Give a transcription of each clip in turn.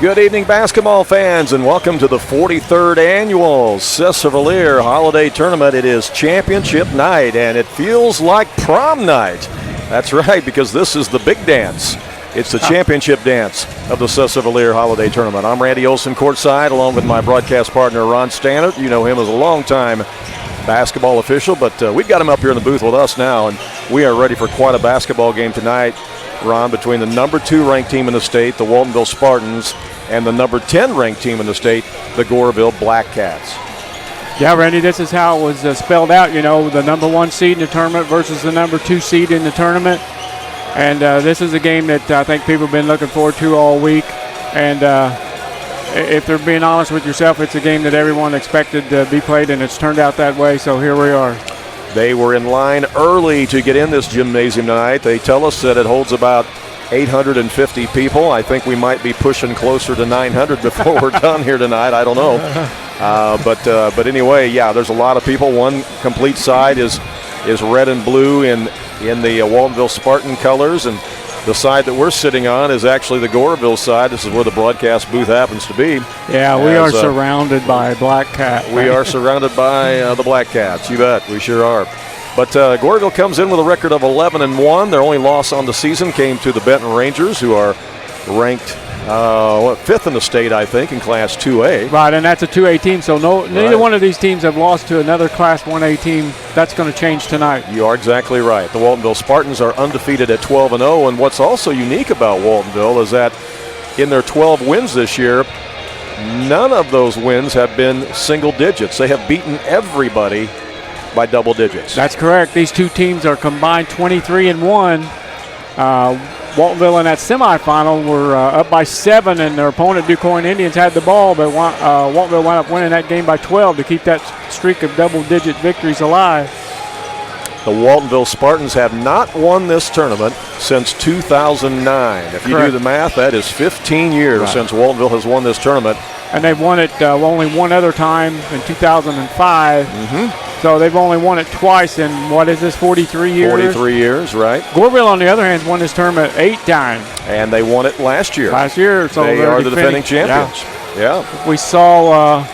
Good evening, basketball fans, and welcome to the 43rd annual Sesser Holiday Tournament. It is championship night, and it feels like prom night. That's right, because this is the big dance. It's the championship dance of the Sesser Holiday Tournament. I'm Randy Olson courtside, along with my broadcast partner, Ron Stannard. You know him as a longtime basketball official, but we've got him up here in the booth with us now, and we are ready for quite a basketball game tonight, Ron, between the number 2 ranked team in the state, the Waltonville Spartans, and the number 10 ranked team in the state, the Goreville Black Cats. Yeah, Randy, this is how it was spelled out, you know, the number 1 seed in the tournament versus the number 2 seed in the tournament. And this is a game that I think people have been looking forward to all week. And if they're being honest with yourself, it's a game that everyone expected to be played, and it's turned out that way, so here we are. They were in line early to get in this gymnasium tonight. They tell us that it holds about 850 people. I think we might be pushing closer to 900 before we're done here tonight. I don't know. But anyway, yeah, there's a lot of people. One complete side is red and blue in the Waltonville Spartan colors, and the side that we're sitting on is actually the Goreville side. This is where the broadcast booth happens to be. Yeah, we are surrounded by Black Cat. We are surrounded by the Black Cats. You bet, we sure are. But Goreville comes in with a record of 11-1. Their only loss on the season came to the Benton Rangers, who are ranked 5th in the state, I think, in Class 2A. Right, and that's a 2A team, so neither one of these teams have lost to another Class 1A team. That's going to change tonight. You are exactly right. The Waltonville Spartans are undefeated at 12-0, and what's also unique about Waltonville is that in their 12 wins this year, none of those wins have been single digits. They have beaten everybody by double digits. That's correct. These two teams are combined 23-1. Waltonville in that semifinal were up by 7, and their opponent, DuQuoin Indians, had the ball, but Waltonville wound up winning that game by 12 to keep that streak of double-digit victories alive. The Waltonville Spartans have not won this tournament since 2009. If you do the math, that is 15 years since Waltonville has won this tournament. And they've won it only one other time in 2005. Mm-hmm. So they've only won it twice in, 43 years? 43 years, right. Goreville, on the other hand, won this tournament 8 times. And they won it last year. So they are the defending champions. Yeah. We saw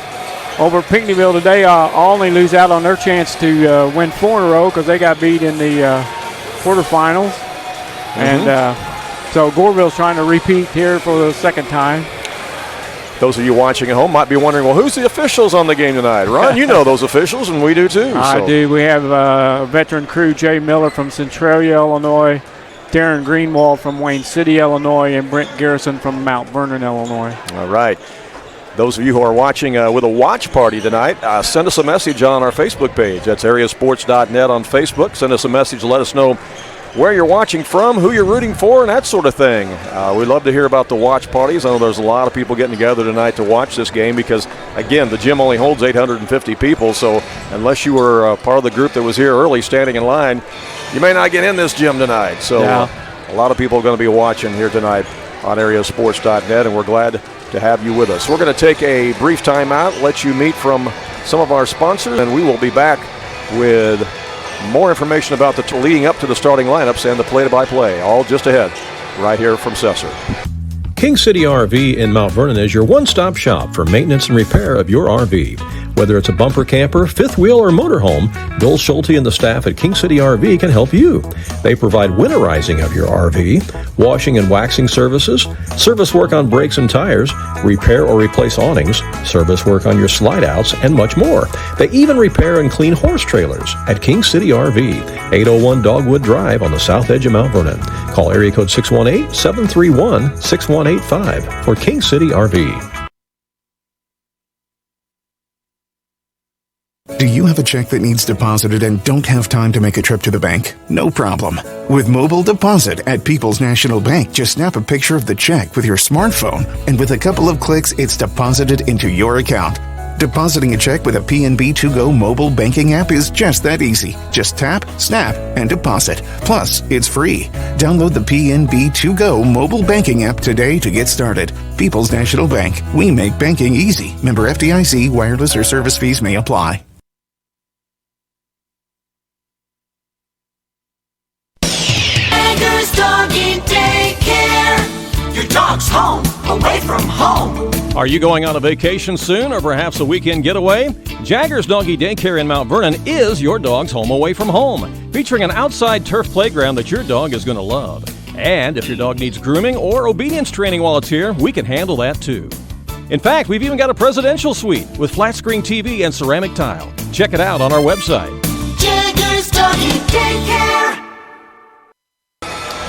over at Pinckneyville today, Alney lose out on their chance to win 4 in a row because they got beat in the quarterfinals. Mm-hmm. And so Goreville's trying to repeat here for the second time. Those of you watching at home might be wondering, well, who's the officials on the game tonight? Ron, you know those officials, and we do too. I do. We have veteran crew Jay Miller from Centralia, Illinois, Darren Greenwald from Wayne City, Illinois, and Brent Garrison from Mount Vernon, Illinois. All right. Those of you who are watching with a watch party tonight, send us a message on our Facebook page. That's AreaSports.net on Facebook. Send us a message. Let us know where you're watching from, who you're rooting for, and that sort of thing. We'd love to hear about the watch parties. I know there's a lot of people getting together tonight to watch this game because, again, the gym only holds 850 people, so unless you were part of the group that was here early standing in line, you may not get in this gym tonight. So a lot of people are going to be watching here tonight on AreaSports.net, and we're glad to have you with us. We're going to take a brief timeout, let you meet from some of our sponsors, and we will be back with more information about the leading up to the starting lineups and the play-by-play, all just ahead, right here from Sesser. King City RV in Mount Vernon is your one-stop shop for maintenance and repair of your RV. Whether it's a bumper camper, fifth wheel, or motorhome, Bill Schulte and the staff at King City RV can help you. They provide winterizing of your RV, washing and waxing services, service work on brakes and tires, repair or replace awnings, service work on your slide-outs, and much more. They even repair and clean horse trailers at King City RV, 801 Dogwood Drive on the south edge of Mount Vernon. Call area code 618-731-6185 for King City RV. Do you have a check that needs deposited and don't have time to make a trip to the bank? No problem. With Mobile Deposit at People's National Bank, just snap a picture of the check with your smartphone, and with a couple of clicks, it's deposited into your account. Depositing a check with a PNB 2Go mobile banking app is just that easy. Just tap, snap, and deposit. Plus, it's free. Download the PNB 2Go mobile banking app today to get started. People's National Bank. We make banking easy. Member FDIC. Wireless or service fees may apply. Doggy Daycare. Your dog's home. away from home. Are you going on a vacation soon or perhaps a weekend getaway? Jagger's Doggy Daycare in Mount Vernon is your dog's home away from home, featuring an outside turf playground that your dog is going to love. And if your dog needs grooming or obedience training while it's here, we can handle that too. In fact, we've even got a presidential suite with flat screen TV and ceramic tile. Check it out on our website. Jagger's Doggy Daycare.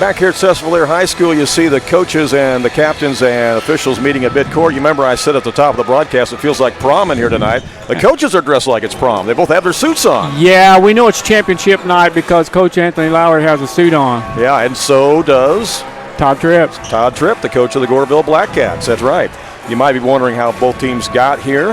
Back here at Sesser High School, you see the coaches and the captains and officials meeting at midcourt. You remember I said at the top of the broadcast, it feels like prom in here tonight. The coaches are dressed like it's prom. They both have their suits on. Yeah, we know it's championship night because Coach Anthony Lowry has a suit on. Yeah, and so does Todd Tripp. Todd Tripp, the coach of the Goreville Black Cats. That's right. You might be wondering how both teams got here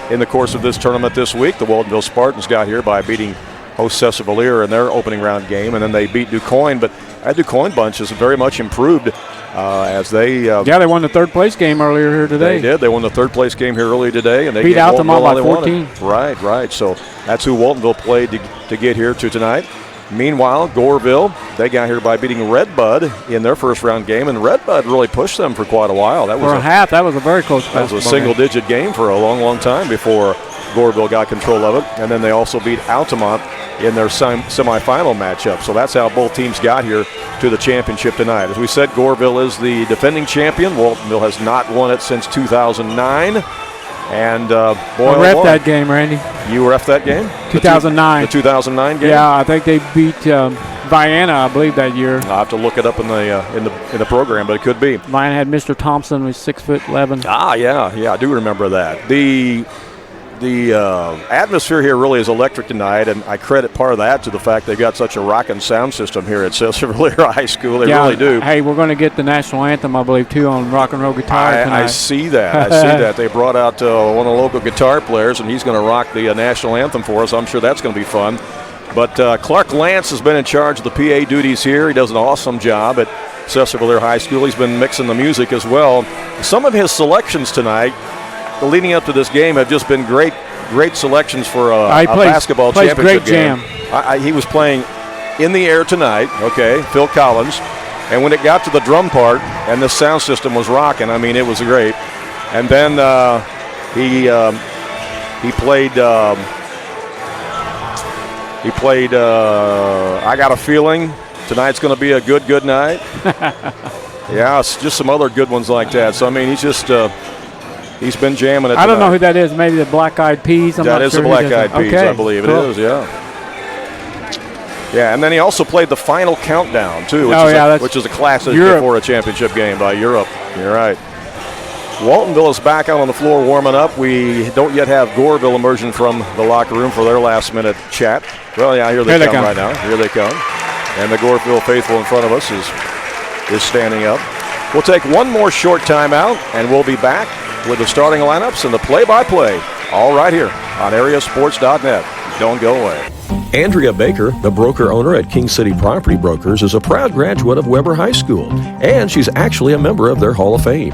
in the course of this tournament this week. The Waltonville Spartans got here by beating host Sesser in their opening round game, and then they beat DuQuoin, but that DuQuoin bunch has very much improved as they... they won the third place game earlier here today. They did. They won the third place game here earlier today, and they beat Altamont by 14. Right. So that's who Waltonville played to get here to tonight. Meanwhile, Goreville, they got here by beating Redbud in their first round game, and Redbud really pushed them for quite a while. That was a very close That was a single-digit game for a long, long time before Goreville got control of it, and then they also beat Altamont in their semifinal matchup. So that's how both teams got here to the championship tonight. As we said, Goreville is the defending champion. Waltonville has not won it since 2009. And I reffed that game, Randy. You reffed that game? 2009. The 2009 game? Yeah, I think they beat Vienna, I believe, that year. I'll have to look it up in the program, but it could be. Vienna had Mr. Thompson, who was 6'11". Yeah, I do remember that. The atmosphere here really is electric tonight, and I credit part of that to the fact they've got such a rocking sound system here at Sesser High School. They really do. Hey, we're going to get the national anthem, I believe, too, on rock and roll guitar tonight. I see that. They brought out one of the local guitar players, and he's going to rock the national anthem for us. I'm sure that's going to be fun. But Clark Lance has been in charge of the PA duties here. He does an awesome job at Sesser High School. He's been mixing the music as well. Some of his selections tonight, leading up to this game, have just been great selections for a basketball championship game. He was playing In the Air Tonight, Phil Collins, and when it got to the drum part and the sound system was rocking, I mean, it was great. And then he played I Got a Feeling, Tonight's Going to Be a Good Night. Yeah, it's just some other good ones like that. So I mean, he's been jamming it tonight. I don't know who that is. Maybe the Black Eyed Peas. That is the Black Eyed Peas, I believe. Cool. It is, yeah. Yeah, and then he also played the Final Countdown, too, which is a classic before a championship game by Europe. You're right. Waltonville is back out on the floor warming up. We don't yet have Goreville emerging from the locker room for their last-minute chat. Well, yeah, here they come right now. Here they come. And the Goreville faithful in front of us is standing up. We'll take one more short timeout, and we'll be back with the starting lineups and the play-by-play, all right here on AreaSports.net. Don't go away. Andrea Baker, the broker-owner at King City Property Brokers, is a proud graduate of Weber High School, and she's actually a member of their Hall of Fame.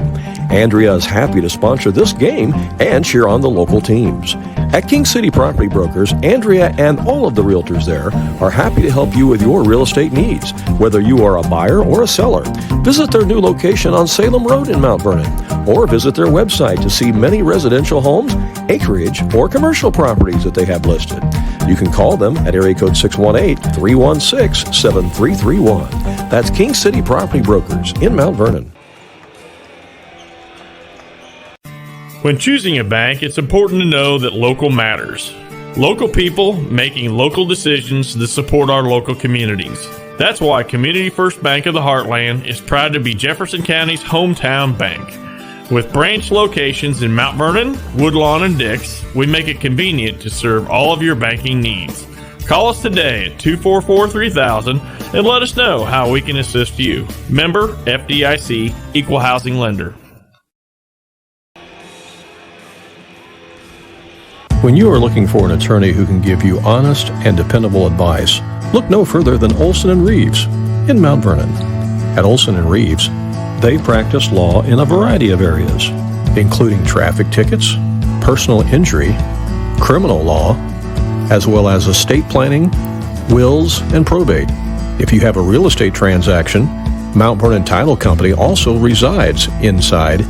Andrea is happy to sponsor this game and cheer on the local teams. At King City Property Brokers, Andrea and all of the realtors there are happy to help you with your real estate needs, whether you are a buyer or a seller. Visit their new location on Salem Road in Mount Vernon, or visit their website to see many residential homes, acreage, or commercial properties that they have listed. You can call them at area code 618-316-7331. That's King City Property Brokers in Mount Vernon. When choosing a bank, it's important to know that local matters. Local people making local decisions that support our local communities. That's why Community First Bank of the Heartland is proud to be Jefferson County's hometown bank. With branch locations in Mount Vernon, Woodlawn, and Dix, we make it convenient to serve all of your banking needs. Call us today at 244-3000 and let us know how we can assist you. Member FDIC, Equal Housing Lender. When you are looking for an attorney who can give you honest and dependable advice, look no further than Olson & Reeves in Mount Vernon. At Olson & Reeves, they practice law in a variety of areas, including traffic tickets, personal injury, criminal law, as well as estate planning, wills, and probate. If you have a real estate transaction, Mount Vernon Title Company also resides inside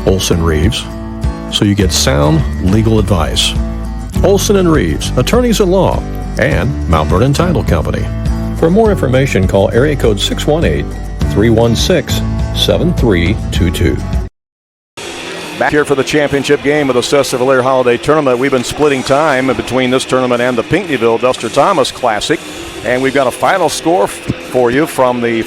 Olson Reeves, so you get sound legal advice. Olson & Reeves, attorneys at law, and Mount Vernon Title Company. For more information, call area code 618-316-7322. Back here for the championship game of the Sesser Valier Holiday Tournament. We've been splitting time between this tournament and the Pinckneyville Duster Thomas Classic, and we've got a final score for you from the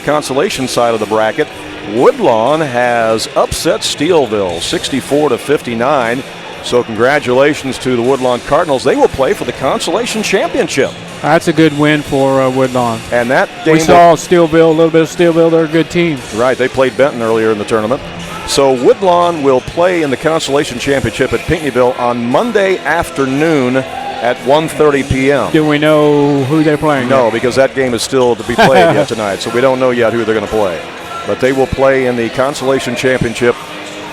consolation side of the bracket. Woodlawn has upset Steelville 64-59. So congratulations to the Woodlawn Cardinals. They will play for the consolation championship. That's a good win for Woodlawn. And that game we saw Steelville, a little bit of Steelville. They're a good team. Right, they played Benton earlier in the tournament. So Woodlawn will play in the consolation championship at Pinckneyville on Monday afternoon at 1:30 p.m. Do we know who they're playing? No, because that game is still to be played yet tonight, so we don't know yet who they're going to play. But they will play in the consolation championship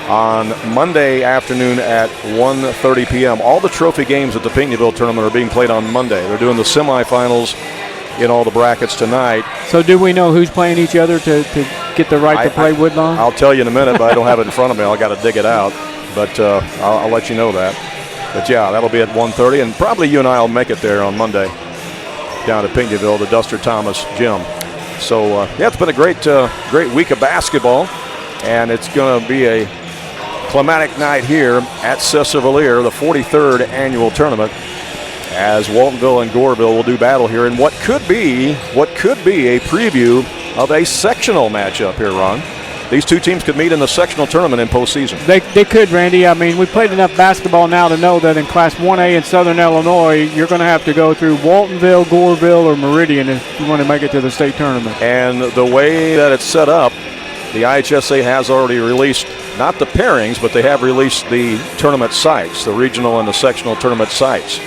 on Monday afternoon at 1:30 p.m. All the trophy games at the Pinckneyville tournament are being played on Monday. They're doing the semifinals in all the brackets tonight. So do we know who's playing each other to get the right to play Woodlawn? I'll tell you in a minute, but I don't have it in front of me. I've got to dig it out. But I'll let you know that. But, yeah, that'll be at 1:30, and probably you and I will make it there on Monday down at Pinckneyville, the Duster Thomas Gym. So, yeah, it's been a great week of basketball, and it's going to be a climatic night here at Sesser Valier, the 43rd annual tournament, as Waltonville and Goreville will do battle here in what could be a preview of a sectional matchup here, Ron. These two teams could meet in the sectional tournament in postseason. They could, Randy. I mean, we've played enough basketball now to know that in Class 1A in Southern Illinois, you're going to have to go through Waltonville, Goreville, or Meridian if you want to make it to the state tournament. And the way that it's set up, the IHSA has already released not the pairings, but they have released the tournament sites, the regional and the sectional tournament sites.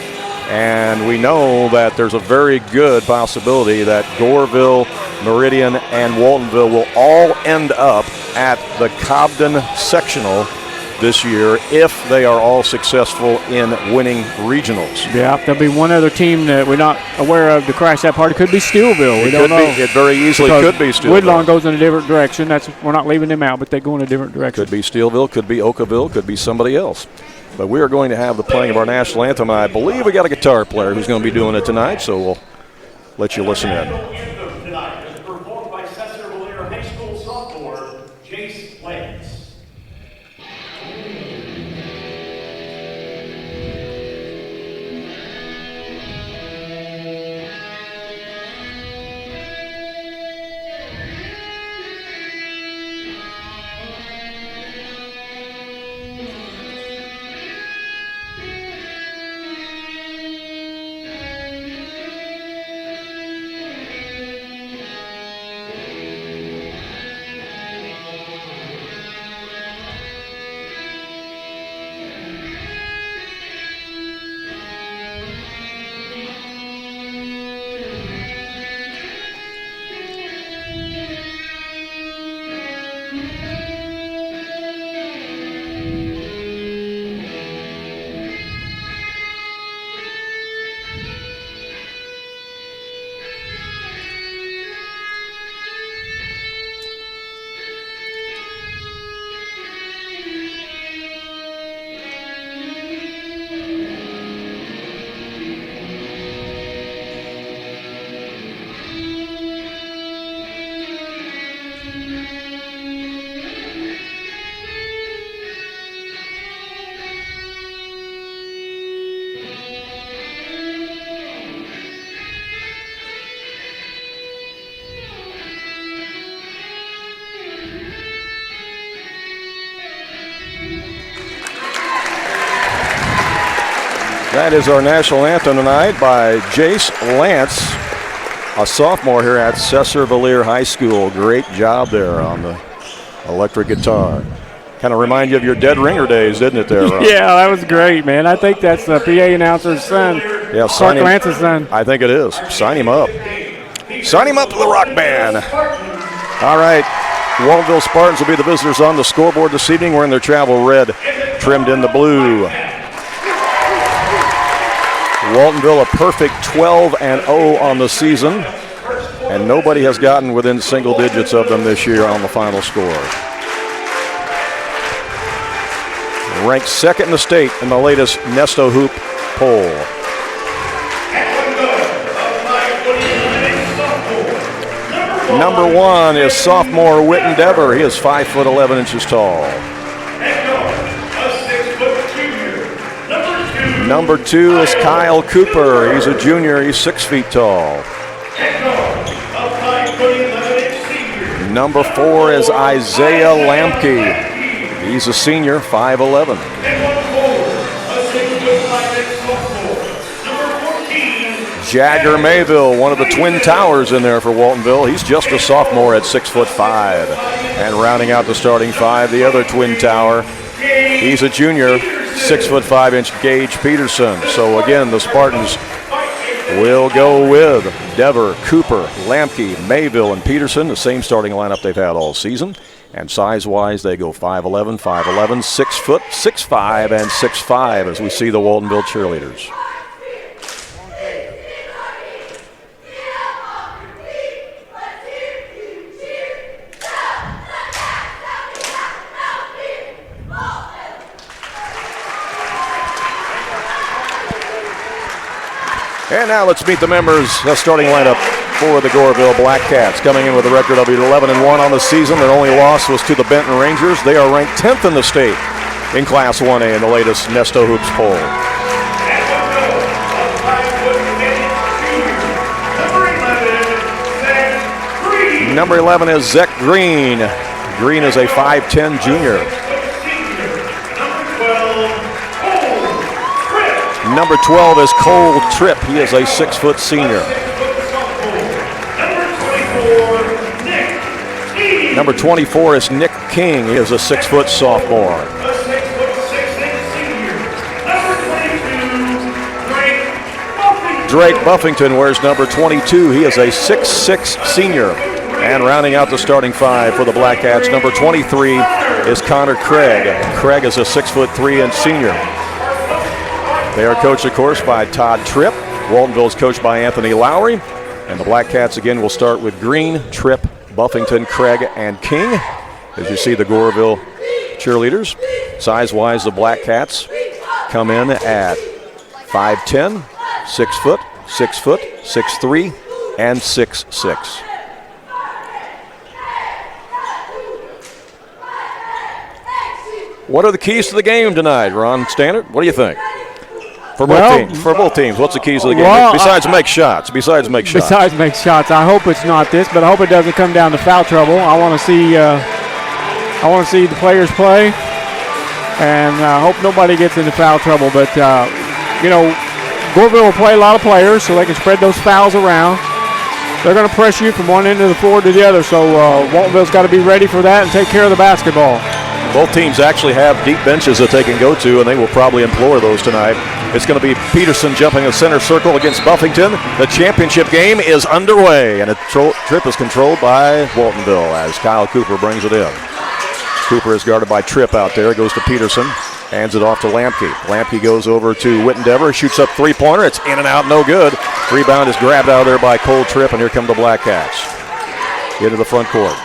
And we know that there's a very good possibility that Goreville, Meridian, and Waltonville will all end up at the Cobden sectional this year if they are all successful in winning regionals. Yeah, there'll be one other team that we're not aware of to crash that party. It could be Steelville. We don't know. It very easily could be Steelville. Woodlawn goes in a different direction. We're not leaving them out, but they go in a different direction. Could be Steelville, could be Oakville, could be somebody else. But we are going to have the playing of our national anthem. I believe we got a guitar player who's going to be doing it tonight, so we'll let you listen in. Tonight is performed by Sesser Valier High School sophomore Jace Lance. That is our national anthem tonight by Jace Lance, a sophomore here at Sesser Valier High School. Great job there on the electric guitar. Kind of remind you of your Dead Ringer days, didn't it there, Rob? Yeah, that was great, man. I think that's the PA announcer's son. Yeah, Clark Lance's son. I think it is. Sign him up. Sign him up to the rock band. All right. Waltonville Spartans will be the visitors on the scoreboard this evening. We're in their travel red, trimmed in the blue. Waltonville a perfect 12-0 on the season. And nobody has gotten within single digits of them this year on the final score. Ranked second in the state in the latest Nesto Hoop poll. Number 1 is sophomore Witten Dever. He is 5'11" tall. Number 2 is Kyle Cooper. He's a junior. He's 6 feet tall. Number 4 is Isaiah Lamke. He's a senior, 5'11". Jagger Mayville, one of the twin towers in there for Waltonville. He's just a sophomore at 6'5". And rounding out the starting 5, the other twin tower. He's a junior, 6'5" Gage Peterson. So again, the Spartans will go with Dever, Cooper, Lamke, Mayville, and Peterson, the same starting lineup they've had all season. And size-wise, they go 5'11", 5'11", 6 foot, 6'5", and 6'5", as we see the Waltonville cheerleaders. And now let's meet the members, the starting lineup for the Goreville Black Cats. Coming in with a record of 11-1 on the season. Their only loss was to the Benton Rangers. They are ranked 10th in the state in Class 1A in the latest Nesto Hoops poll. Number 11 is Zach Green. Green is a 5'10" junior. Number 12 is Cole Tripp. He is a 6-foot senior. Number 24 is Nick King. He is a 6-foot sophomore. Drake Buffington wears number 22. He is a 6'6" senior. And rounding out the starting 5 for the Black Cats, number 23 is Connor Craig. Craig is a 6'3" senior. They are coached, of course, by Todd Tripp. Waltonville is coached by Anthony Lowry. And the Black Cats, again, will start with Green, Tripp, Buffington, Craig, and King. As you see the Goreville cheerleaders. Size-wise, the Black Cats come in at 5'10", 6 foot, 6 foot, 6'3", and 6'6". What are the keys to the game tonight, Ron Stannard? What do you think? For both teams, what's the keys to the game? Besides make shots. Besides make shots, I hope it's not this, but I hope it doesn't come down to foul trouble. I want to see the players play, and I hope nobody gets into foul trouble. But Goreville will play a lot of players, so they can spread those fouls around. They're going to press you from one end of the floor to the other, so Waltonville's got to be ready for that and take care of the basketball. Both teams actually have deep benches that they can go to, and they will probably employ those tonight. It's going to be Peterson jumping the center circle against Buffington. The championship game is underway, and a trip is controlled by Waltonville as Kyle Cooper brings it in. Cooper is guarded by Tripp out there. Goes to Peterson. Hands it off to Lamke. Lamke goes over to Witten Dever. Shoots up three-pointer. It's in and out, no good. Rebound is grabbed out of there by Cole Tripp, and here come the Black Cats. Into the front court.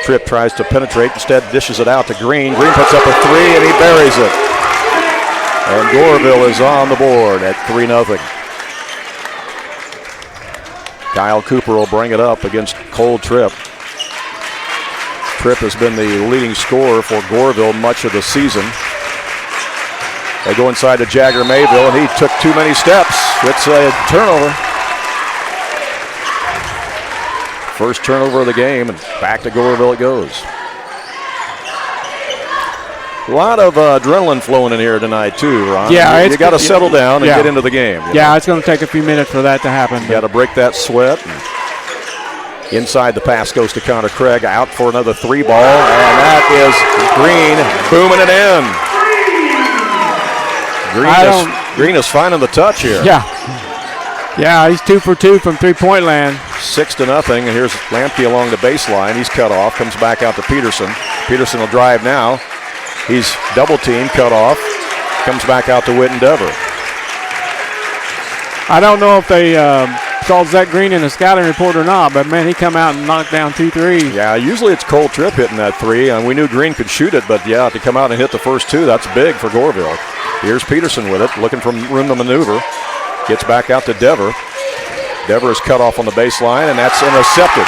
Tripp tries to penetrate, instead dishes it out to Green. Green puts up a three, and he buries it. And Goreville is on the board at 3-0. Kyle Cooper will bring it up against Cole Tripp. Tripp has been the leading scorer for Goreville much of the season. They go inside to Jagger Mayville, and he took too many steps. It's a turnover. First turnover of the game, and back to Goreville it goes. A lot of adrenaline flowing in here tonight, too, Ron. Yeah, you got to settle down and get into the game. Yeah, it's going to take a few minutes for that to happen. You got to break that sweat. Inside the pass goes to Connor Craig, out for another three ball, and that is Green booming it in. Green is finding the touch here. Yeah, he's 2 for 2 from three-point land. 6-0, and here's Lamke along the baseline. He's cut off, comes back out to Peterson. Peterson will drive now. He's double-teamed, cut off, comes back out to Witten Dever. I don't know if they saw Zach Green in the scouting report or not, but, man, he come out and knocked down 2 threes. Yeah, usually it's Cole Tripp hitting that three, and we knew Green could shoot it, but, yeah, to come out and hit the first two, that's big for Goreville. Here's Peterson with it, looking for room to maneuver. Gets back out to Dever. Dever is cut off on the baseline, and that's intercepted.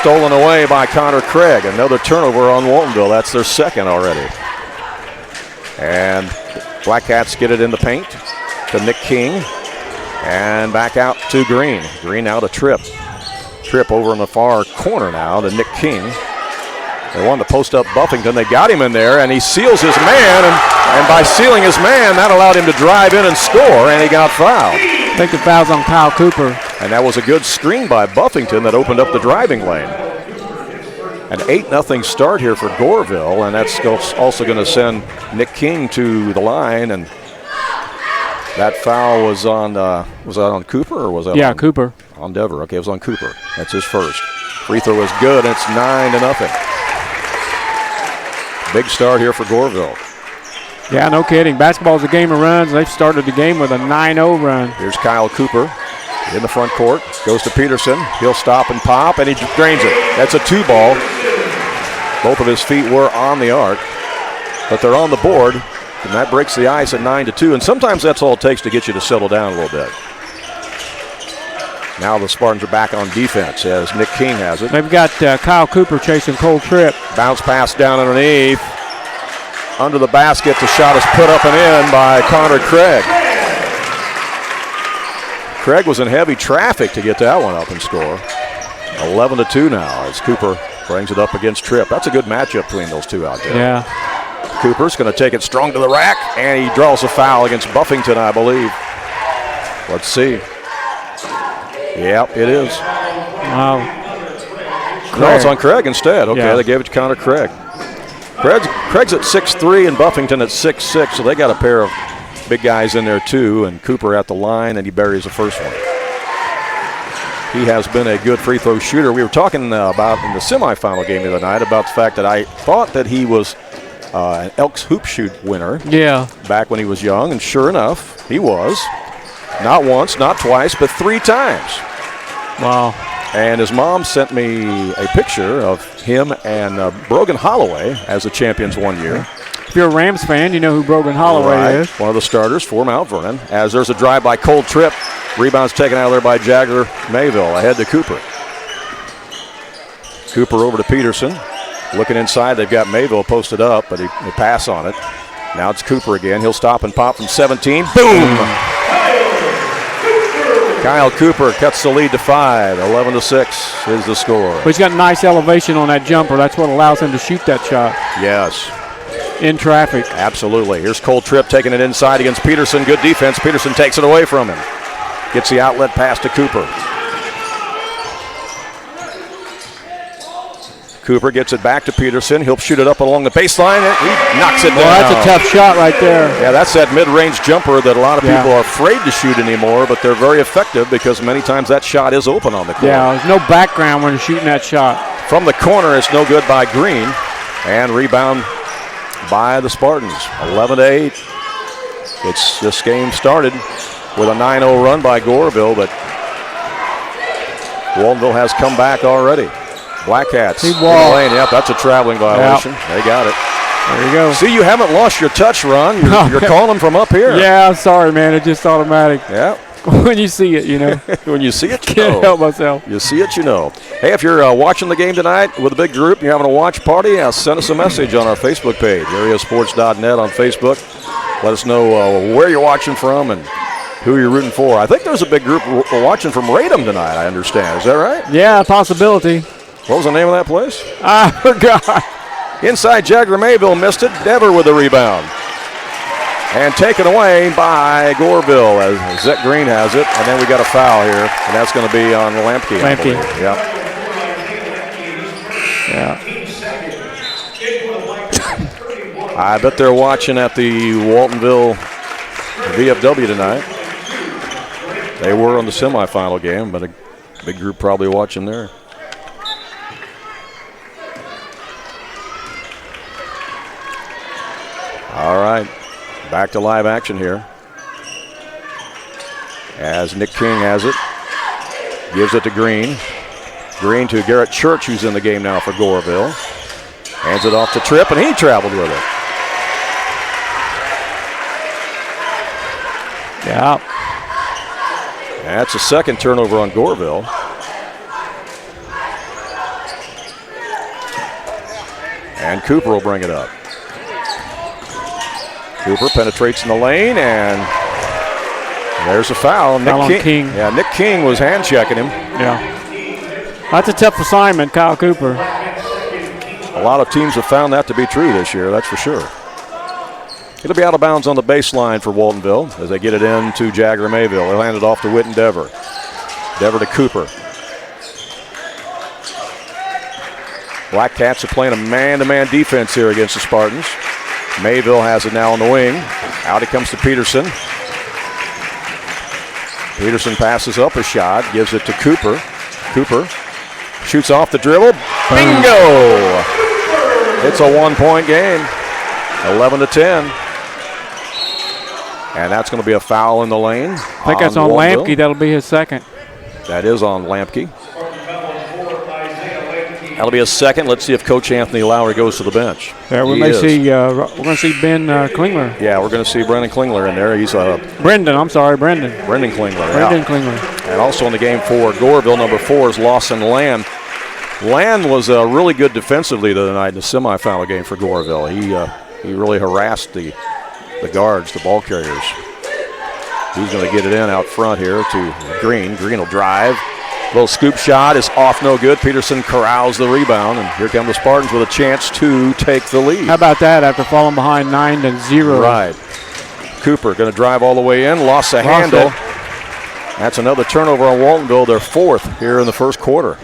Stolen away by Connor Craig. Another turnover on Waltonville. That's their second already. And Black Cats get it in the paint to Nick King. And back out to Green. Green now to Tripp. Tripp over in the far corner now to Nick King. They wanted to post up Buffington. They got him in there, and he seals his man. And by sealing his man, that allowed him to drive in and score, and he got fouled. I think the foul's on Kyle Cooper. And that was a good screen by Buffington that opened up the driving lane. An 8-0 start here for Goreville, and that's also going to send Nick King to the line. And that foul was on Cooper, or was that on Cooper. On Dever. Okay, it was on Cooper. That's his first. Free throw is good, and it's 9-0. Big start here for Goreville. Yeah, no kidding. Basketball's a game of runs. They've started the game with a 9-0 run. Here's Kyle Cooper in the front court. Goes to Peterson. He'll stop and pop, and he drains it. That's a 2-ball. Both of his feet were on the arc, but they're on the board, and that breaks the ice at 9-2. And sometimes that's all it takes to get you to settle down a little bit. Now the Spartans are back on defense as Nick King has it. They've got Kyle Cooper chasing Cole Tripp. Bounce pass down underneath. Under the basket, the shot is put up and in by Connor Craig. Craig was in heavy traffic to get that one up and score. 11-2 now as Cooper brings it up against Tripp. That's a good matchup between those two out there. Yeah. Cooper's going to take it strong to the rack, and he draws a foul against Buffington, I believe. Let's see. Yep, it is. Wow. No, it's on Craig instead. Okay, Yeah. They gave it to Connor Craig. Craig's at 6'3" and Buffington at 6'6", so they got a pair of big guys in there too, and Cooper at the line, and he buries the first one. He has been a good free throw shooter. We were talking about in the semifinal game the other night about the fact that I thought that he was an Elks Hoop Shoot winner back when he was young, and sure enough, he was. Not once, not twice, but 3 times. Wow. And his mom sent me a picture of him and Brogan Holloway as the champions one year. If you're a Rams fan, you know who Brogan Holloway is. One of the starters for Mount Vernon. As there's a drive by Cole Tripp. Rebound's taken out of there by Jagger Mayville. Ahead to Cooper. Cooper over to Peterson. Looking inside, they've got Mayville posted up, but he pass on it. Now it's Cooper again. He'll stop and pop from 17. Boom! Kyle Cooper cuts the lead to 5. 11-6 is the score. But he's got nice elevation on that jumper. That's what allows him to shoot that shot. Yes. In traffic. Absolutely. Here's Cole Tripp taking it inside against Peterson. Good defense. Peterson takes it away from him. Gets the outlet pass to Cooper. Cooper gets it back to Peterson. He'll shoot it up along the baseline. He knocks it down. Well, that's a tough shot right there. Yeah, that's that mid-range jumper that a lot of people are afraid to shoot anymore, but they're very effective because many times that shot is open on the court. Yeah, there's no background when you're shooting that shot. From the corner, it's no good by Green. And rebound by the Spartans. 11-8. This game started with a 9-0 run by Goreville, but Waltonville has come back already. Black Cats. Yep, that's a traveling violation. Yep. They got it. There you go. See, you haven't lost your touch, Ron. You're calling them from up here. Yeah, I'm sorry, man. It's just automatic. Yeah. When you see it, you know. When you see it, you Can't help myself. You see it, you know. Hey, if you're watching the game tonight with a big group and you're having a watch party, send us a message on our Facebook page, AreaSports.net on Facebook. Let us know where you're watching from and who you're rooting for. I think there's a big group watching from Radom tonight, I understand. Is that right? Yeah, possibility. What was the name of that place? I forgot. Inside, Jagger Mayville missed it. Dever with the rebound. And taken away by Goreville as Zach Green has it. And then we got a foul here, and that's going to be on Lampke. Lampke. Yep. Yeah. I bet they're watching at the Waltonville VFW tonight. They were on the semifinal game, but a big group probably watching there. All right, back to live action here as Nick King has it. Gives it to Green. Green to Garrett Church, who's in the game now for Goreville. Hands it off to Tripp, and he traveled with it. Yeah. That's a second turnover on Goreville. And Cooper will bring it up. Cooper penetrates in the lane, and there's a foul. Foul on King. Yeah, Nick King was hand checking him. Yeah. That's a tough assignment, Kyle Cooper. A lot of teams have found that to be true this year, that's for sure. It'll be out of bounds on the baseline for Waltonville as they get it into Jagger Mayville. They'll hand it off to Witten Dever. Dever to Cooper. Black Cats are playing a man-to-man defense here against the Spartans. Mayville has it now on the wing. Out it comes to Peterson. Peterson passes up a shot, gives it to Cooper. Cooper shoots off the dribble. Bingo! It's a one-point game, 11-10. And that's going to be a foul in the lane. I think that's on Lampke. That'll be his second. That is on Lampke. That'll be a second. Let's see if Coach Anthony Lowry goes to the bench. Yeah, we're going to see Ben Klingler. Yeah, we're going to see Brendan Klingler in there. He's Brendan Klingler. Brendan Klingler. Klingler. And also in the game for Goreville, number 4 is Lawson Land. Land was really good defensively the other night in the semifinal game for Goreville. He really harassed the guards, the ball carriers. He's going to get it in out front here to Green. Green will drive. Little scoop shot is off, no good. Peterson corrals the rebound, and here come the Spartans with a chance to take the lead. How about that after falling behind 9-0? Right. Cooper going to drive all the way in, lost the handle. That's another turnover on Waltonville, their 4th here in the first quarter.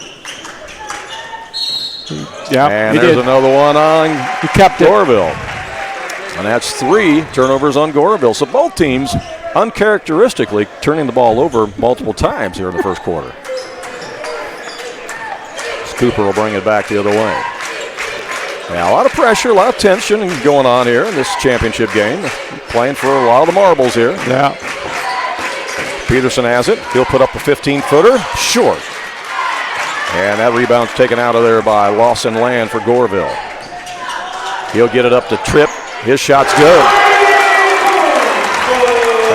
Yeah, and there's another one on Goreville. And that's 3 turnovers on Goreville. So both teams uncharacteristically turning the ball over multiple times here in the first quarter. Cooper will bring it back the other way. Now, a lot of pressure, a lot of tension going on here in this championship game. Playing for a lot of the marbles here. Yeah. Peterson has it. He'll put up a 15-footer. Short. And that rebound's taken out of there by Lawson Land for Goreville. He'll get it up to Tripp. His shot's good.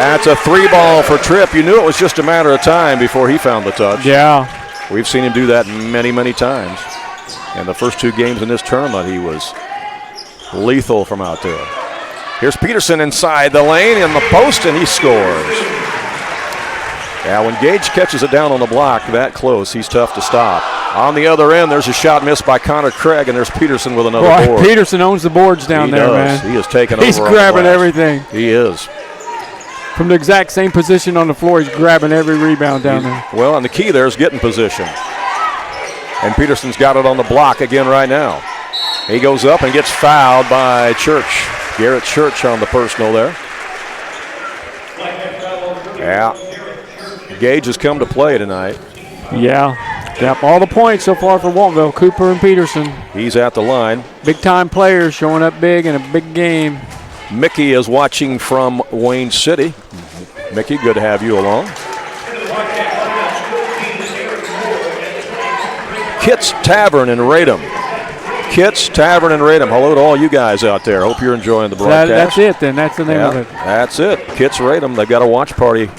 That's a 3-ball for Tripp. You knew it was just a matter of time before he found the touch. Yeah. We've seen him do that many, many times. And the first 2 games in this tournament, he was lethal from out there. Here's Peterson inside the lane in the post, and he scores. Yeah, when Gage catches it down on the block that close, he's tough to stop. On the other end, there's a shot missed by Connor Craig, and there's Peterson with another board. Peterson owns the boards down there, man. He is taking over. He's grabbing everything. He is. From the exact same position on the floor, he's grabbing every rebound down there. Well, and the key there is getting position. And Peterson's got it on the block again right now. He goes up and gets fouled by Church. Garrett Church on the personal there. Yeah. Gage has come to play tonight. Yeah. Yep, all the points so far for Waltonville, Cooper and Peterson. He's at the line. Big-time players showing up big in a big game. Mickey is watching from Wayne City. Mickey, good to have you along. Kit's Tavern in Radom. Kit's Tavern in Radom. Hello to all you guys out there. Hope you're enjoying the broadcast. That's it then. That's the name of it. That's it. Kit's Radom. They've got a watch party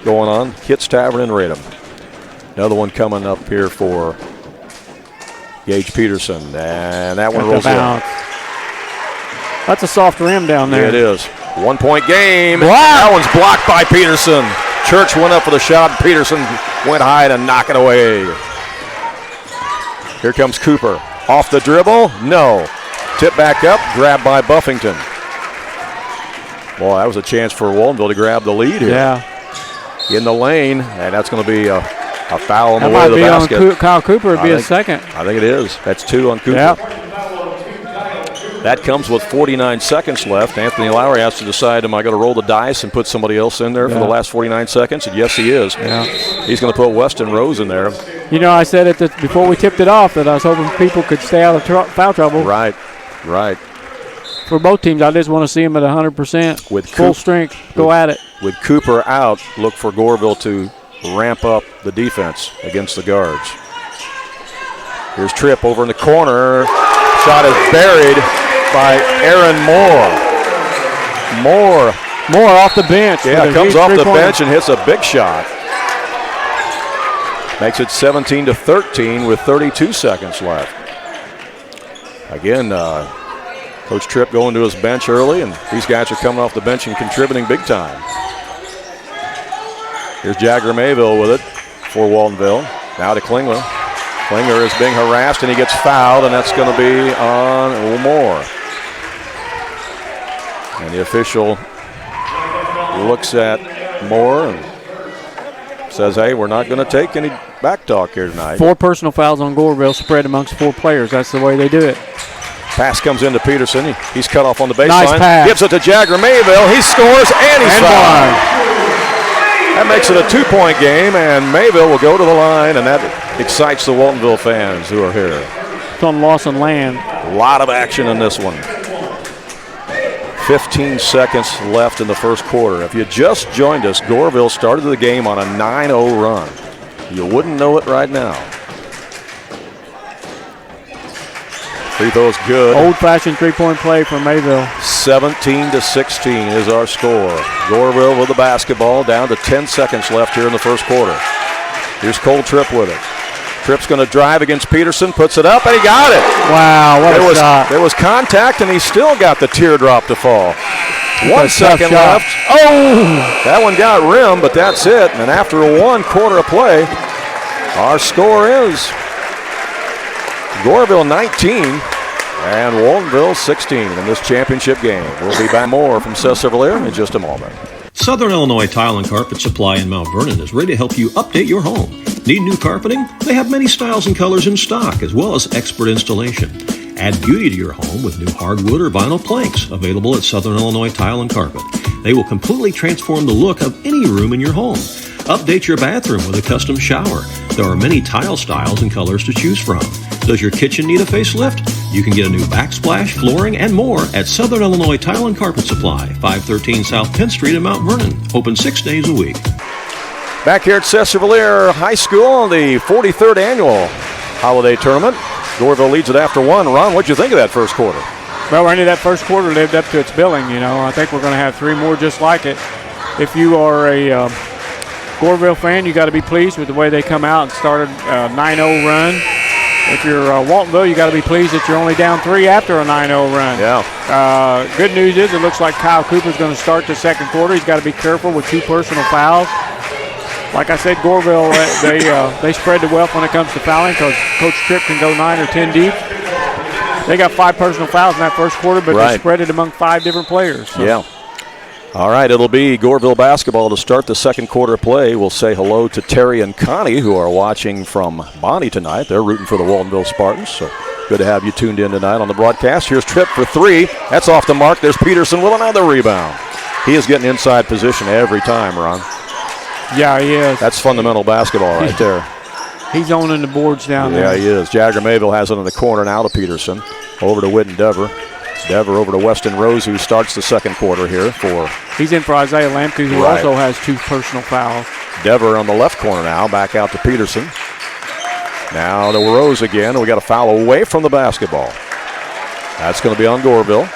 going on. Kit's Tavern in Radom. Another one coming up here for Gage Peterson. And that one rolls in. That's a soft rim down there. Yeah, it is. 1-point game. Wow. That one's blocked by Peterson. Church went up for the shot. Peterson went high to knock it away. Here comes Cooper. Off the dribble. No. Tip back up. Grabbed by Buffington. Boy, that was a chance for Waltonville to grab the lead here. Yeah. In the lane. And that's going to be a foul on the way to the basket. That might be on Kyle Cooper. It'd be a second. I think it is. That's 2 on Cooper. Yep. That comes with 49 seconds left. Anthony Lowry has to decide, am I going to roll the dice and put somebody else in there for the last 49 seconds? And yes, he is. Yeah. He's going to put Weston Rose in there. You know, I said before we tipped it off that I was hoping people could stay out of foul trouble. Right. For both teams, I just want to see them at 100%. With full strength, go at it. With Cooper out, look for Goreville to ramp up the defense against the guards. Here's Tripp over in the corner. Shot is buried by Aaron Moore. Moore off the bench. Yeah, comes off the bench and hits a big shot. Makes it 17-13 with 32 seconds left. Again, Coach Tripp going to his bench early, and these guys are coming off the bench and contributing big time. Here's Jagger Mayville with it for Waltonville. Now to Klingler. Klingler is being harassed, and he gets fouled, and that's going to be on Moore. And the official looks at Moore and says, hey, we're not going to take any back talk here tonight. 4 personal fouls on Goreville spread amongst 4 players. That's the way they do it. Pass comes into Peterson. He's cut off on the baseline. Nice pass. Gives it to Jagger Mayville. He scores, and he's fouled. That makes it a 2-point game, and Mayville will go to the line, and that excites the Waltonville fans who are here. It's on Lawson Land. A lot of action in this one. 15 seconds left in the first quarter. If you just joined us, Goreville started the game on a 9-0 run. You wouldn't know it right now. Free throw is good. Old-fashioned three-point play from Mayville. 17-16 is our score. Goreville with the basketball, down to 10 seconds left here in the first quarter. Here's Cole Tripp with it. Tripp's going to drive against Peterson, puts it up, and he got it. Wow, what a shot. There was contact, and he still got the teardrop to fall. 1 second left. Oh! That one got rimmed, but that's it. And after 1 quarter of play, our score is Goreville 19 and Waltonville 16 in this championship game. We'll be back more from Sesser in just a moment. Southern Illinois Tile and Carpet Supply in Mount Vernon is ready to help you update your home. Need new carpeting? They have many styles and colors in stock, as well as expert installation. Add beauty to your home with new hardwood or vinyl planks available at Southern Illinois Tile and Carpet. They will completely transform the look of any room in your home. Update your bathroom with a custom shower. There are many tile styles and colors to choose from. Does your kitchen need a facelift? You can get a new backsplash, flooring, and more at Southern Illinois Tile and Carpet Supply, 513 South Penn Street in Mount Vernon. Open 6 days a week. Back here at Sesser High School, the 43rd annual holiday tournament. Goreville leads it after 1. Ron, what'd you think of that first quarter? Well, Randy, that first quarter lived up to its billing. You know, I think we're going to have 3 more just like it. If you are a Goreville fan, you got to be pleased with the way they come out and started a 9-0 run. If you're Waltonville, you got to be pleased that you're only down 3 after a 9-0 run. Yeah. Good news is it looks like Kyle Cooper's going to start the second quarter. He's got to be careful with 2 personal fouls. Like I said, Goreville, they spread the wealth when it comes to fouling because Coach Tripp can go 9 or 10 deep. They got 5 personal fouls in that first quarter, but they spread it among 5 different players. So. Yeah. All right, it'll be Goreville basketball to start the second quarter play. We'll say hello to Terry and Connie, who are watching from Bonnie tonight. They're rooting for the Waltonville Spartans, so good to have you tuned in tonight on the broadcast. Here's Tripp for 3. That's off the mark. There's Peterson with another rebound. He is getting inside position every time, Ron. Yeah, he is. That's fundamental basketball right there. He's owning the boards down there. Yeah, he is. Jagger Mayville has it in the corner now to Peterson. Over to Whitten Dever. Dever over to Weston Rose, who starts the second quarter here for... He's in for Isaiah Lamke, who also has 2 personal fouls. Dever on the left corner now, back out to Peterson. Now to Rose again, and we got a foul away from the basketball. That's going to be on Goreville.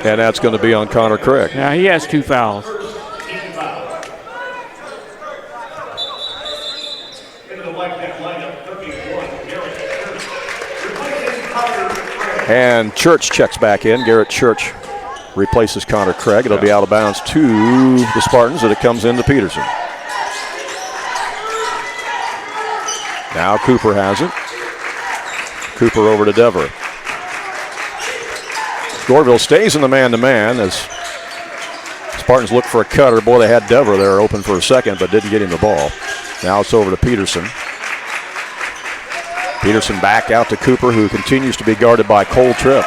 And that's going to be on Connor Craig. Yeah, he has 2 fouls. And Church checks back in. Garrett Church replaces Connor Craig. It'll be out of bounds to the Spartans, and it comes into Peterson. Now Cooper has it. Cooper over to Dever. Goreville stays in the man-to-man as Spartans look for a cutter. Boy, they had Dever there open for a second, but didn't get him the ball. Now it's over to Peterson. Peterson back out to Cooper, who continues to be guarded by Cole Tripp.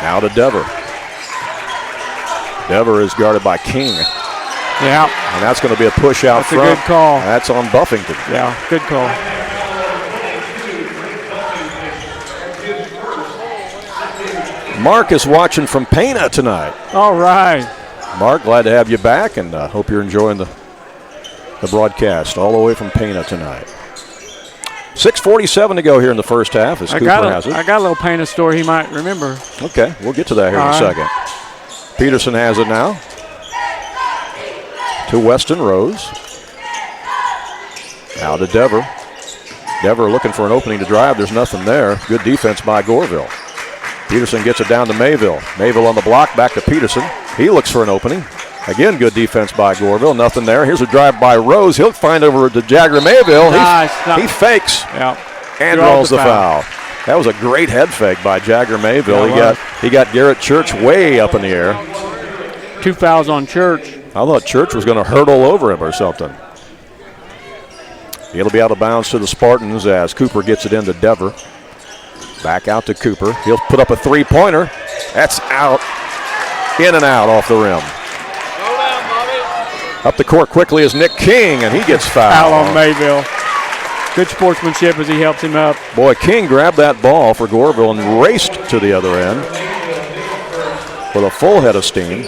Now to Dever. Dever is guarded by King. Yeah. And that's going to be a push out front. That's a good call. That's on Buffington. Yeah, good call. Mark is watching from Pana tonight. All right. Mark, glad to have you back, and hope you're enjoying the broadcast all the way from Pana tonight. 6:47 to go here in the first half as Cooper has it. I got a little Pana story he might remember. Okay, we'll get to that here in a second. Peterson has it now to Weston Rose. Now to Dever. Dever looking for an opening to drive. There's nothing there. Good defense by Goreville. Peterson gets it down to Mayville. Mayville on the block, back to Peterson. He looks for an opening. Again, good defense by Goreville. Nothing there. Here's a drive by Rose. He'll find over to Jagger Mayville. He fakes and draws the foul. That was a great head fake by Jagger Mayville. He got Garrett Church way up in the air. 2 fouls on Church. I thought Church was going to hurdle over him or something. It'll be out of bounds to the Spartans as Cooper gets it into Dever. Back out to Cooper. He'll put up a three-pointer. That's out. In and out off the rim. Up the court quickly is Nick King, and he gets fouled. Foul on Mayville. Good sportsmanship as he helps him up. Boy, King grabbed that ball for Goreville and raced to the other end with a full head of steam.